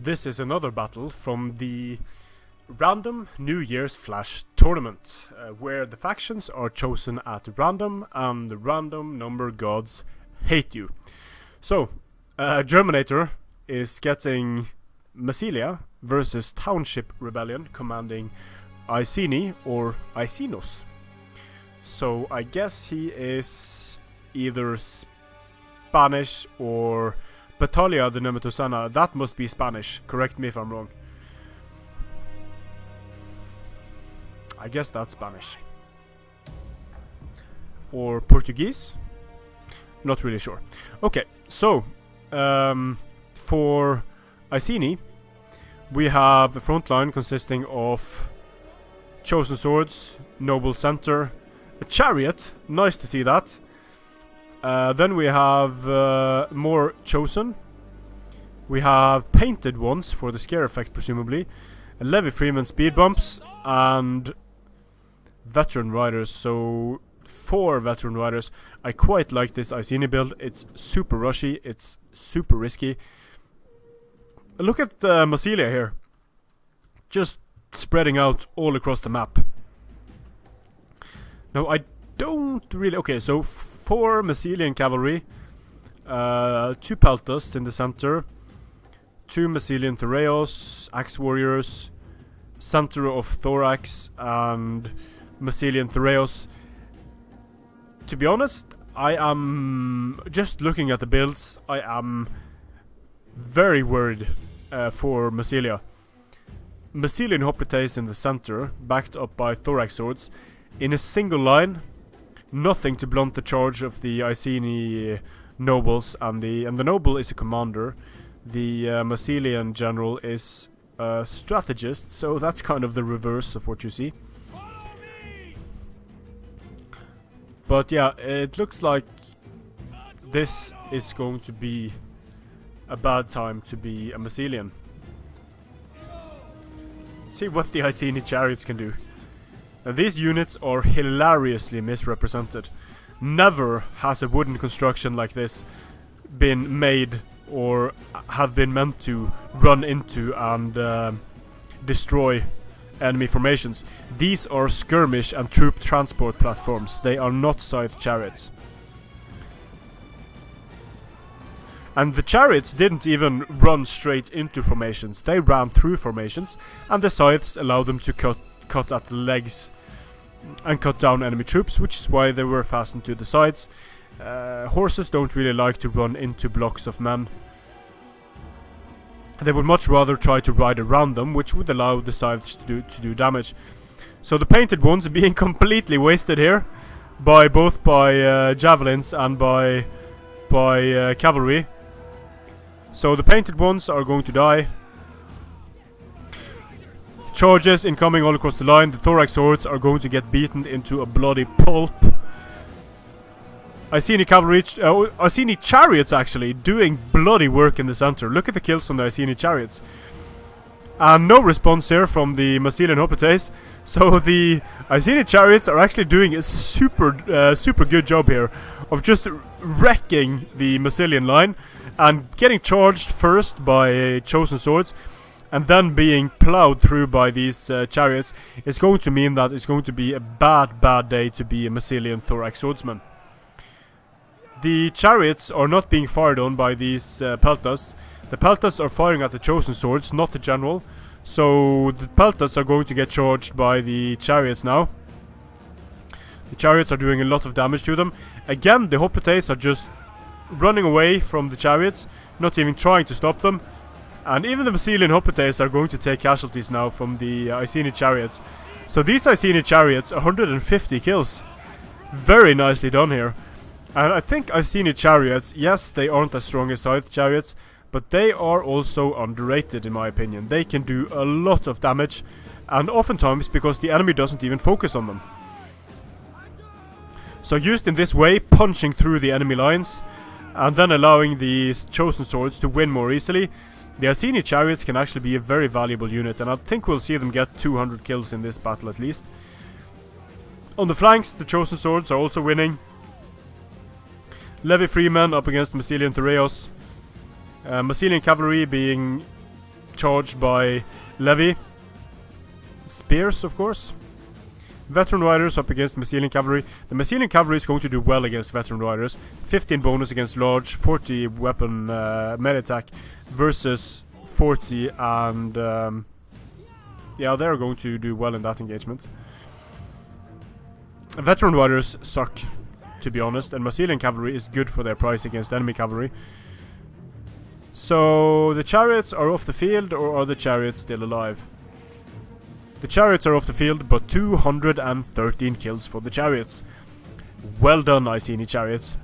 This is another battle from the random New Year's Flash tournament, where the factions are chosen at random and the random number gods hate you. So, Germanator is getting Massilia versus Township Rebellion commanding Iceni or Icenos. So I guess he is either Spanish or Battaglia de Nemetosana. That must be Spanish. Correct me if I'm wrong. I guess that's Spanish. Or Portuguese? Not really sure. Okay, so for Iceni, we have a front line consisting of Chosen Swords, Noble Center, a Chariot, nice to see that. Then we have more Chosen. We have Painted Ones for the scare effect, presumably. Levy Freeman speed bumps, and Veteran Riders. So 4 Veteran Riders. I quite like this Iceni build. It's super rushy, it's super risky. Look at Massilia here. Just spreading out all across the map. Now I don't really... Okay, so 4 Massilian cavalry, 2 Peltas in the center, 2 Massilian Thureos, Axe Warriors, center of Thorax and Massilian Thureos. To be honest, I am just looking at the builds. I am very worried for Massilia. Massilian Hoplites in the center, backed up by Thorax swords, in a single line. Nothing to blunt the charge of the Iceni nobles, and the noble is a commander. The Massilian general is a strategist, so that's kind of the reverse of what you see. But yeah, it looks like this is going to be a bad time to be a Massilian. See what the Iceni chariots can do. Now, these units are hilariously misrepresented. Never has a wooden construction like this been made or have been meant to run into and destroy enemy formations. These are skirmish and troop transport platforms. They are not scythe chariots. And the chariots didn't even run straight into formations. They ran through formations, and the scythes allowed them to cut at the legs and cut down enemy troops, which is why they were fastened to the sides. Horses don't really like to run into blocks of men. They would much rather try to ride around them, which would allow the scythes to do damage. So the painted ones are being completely wasted here, by both javelins and by cavalry. So the painted ones are going to die. Charges incoming all across the line. The Thorax swords are going to get beaten into a bloody pulp. Iceni cavalry, Iceni chariots actually doing bloody work in the center. Look at the kills on the Iceni chariots. And no response here from the Massilian Hoplites. So the Iceni chariots are actually doing a super good job here of just wrecking the Massilian line and getting charged first by Chosen Swords and then being plowed through by these chariots. Is going to mean that it's going to be a bad day to be a Massilian Thorax swordsman. The chariots are not being fired on by these Peltas. The Peltas are firing at the Chosen Swords, not the general. So the Peltas are going to get charged by the chariots now. The chariots are doing a lot of damage to them. Again, the Hoplites are just running away from the chariots, not even trying to stop them. And even the Massilian Hoplites are going to take casualties now from the Iceni chariots. So these Iceni chariots, 150 kills. Very nicely done here. And I think Iceni chariots, yes, they aren't as strong as scythe chariots, but they are also underrated in my opinion. They can do a lot of damage, and oftentimes because the enemy doesn't even focus on them. So used in this way, punching through the enemy lines, and then allowing the Chosen Swords to win more easily, the Iceni chariots can actually be a very valuable unit, and I think we'll see them get 200 kills in this battle at least. On the flanks, the Chosen Swords are also winning. Levy Freeman up against Massilian Thureos. Massilian cavalry being charged by Levy spears, of course. Veteran riders up against Massilian cavalry. The Massilian cavalry is going to do well against veteran riders. 15 bonus against large, 40 weapon melee attack versus 40, and yeah, they're going to do well in that engagement. Veteran riders suck, to be honest, and Massilian cavalry is good for their price against enemy cavalry. So the chariots are off the field, or are the chariots still alive? The chariots are off the field, but 213 kills for the chariots. Well done, Iceni chariots.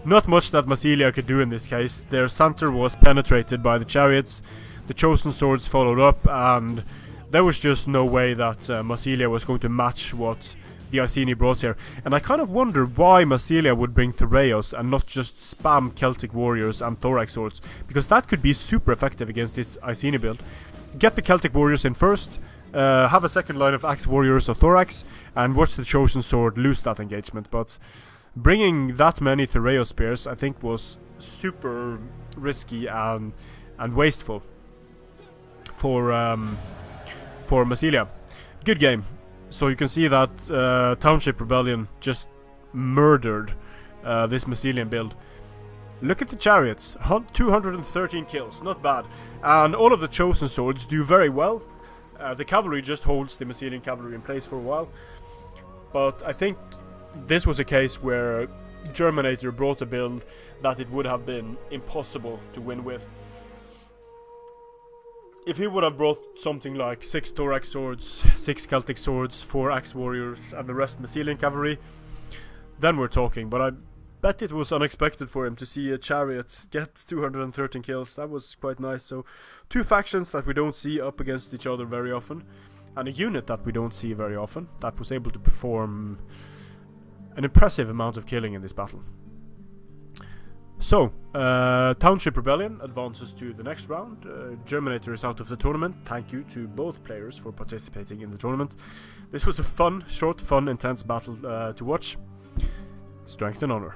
Not much that Massilia could do in this case. Their center was penetrated by the chariots. The chosen swords followed up, and there was just no way that Massilia was going to match what the Iceni brought here. And I kind of wonder why Massilia would bring Thureos and not just spam Celtic warriors and thorax swords, because that could be super effective against this Iceni build. Get the Celtic warriors in first, have a second line of axe warriors or thorax, and watch the chosen sword lose that engagement. But bringing that many Thureos spears, I think, was super risky and wasteful for Massilia. Good game. So you can see that Township Rebellion just murdered this Massilian build. Look at the chariots, 213 kills, not bad. And all of the chosen swords do very well. The cavalry just holds the Massilian cavalry in place for a while. But I think this was a case where Germanator brought a build that it would have been impossible to win with. If he would have brought something like 6 thorax swords, 6 Celtic swords, 4 axe warriors, and the rest Massilian cavalry, then we're talking. But I bet it was unexpected for him to see a chariot get 213 kills. That was quite nice. So 2 factions that we don't see up against each other very often, and a unit that we don't see very often that was able to perform an impressive amount of killing in this battle. So, Township Rebellion advances to the next round. Germanator is out of the tournament. Thank you to both players for participating in the tournament. This was a fun, short, intense battle to watch. Strength and honor.